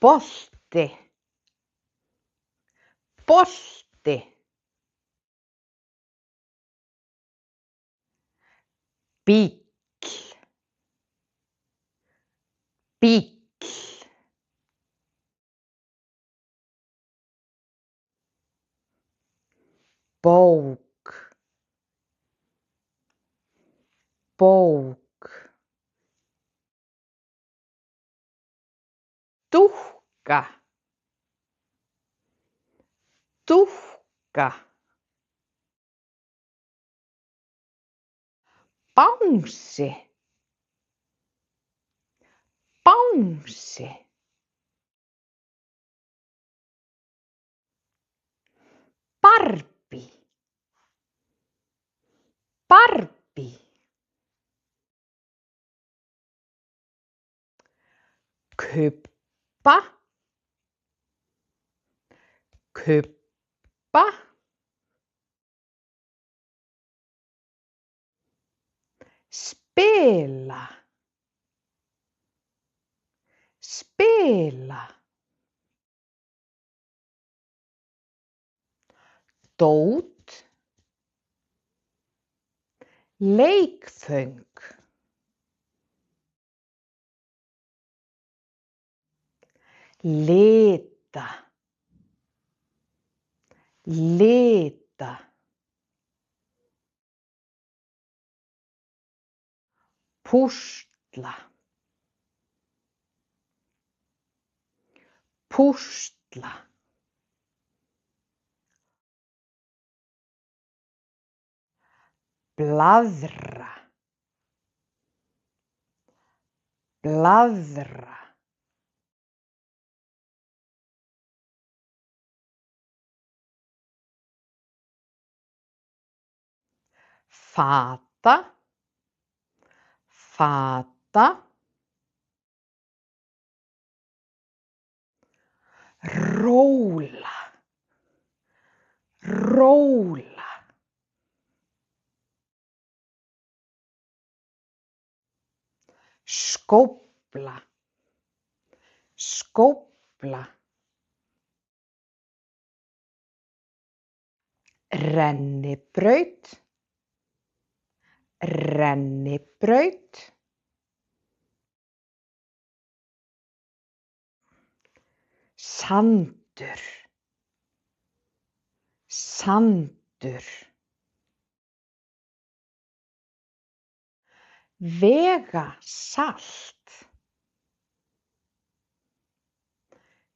bolti, bolti, bíll, bíll, bók, bók, dúkka, dúkka, bangsi, bangsi, Barbie, Barbie, kubba, kubba, spila, spila, dót, leikföng, lita, lita, púsla, púsla, blaðra, blaðra, fata, fata, róla, róla, skófla, skófla, rennibraut, rennibraut, sandur, sandur, vegasalt,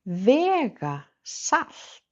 vegasalt,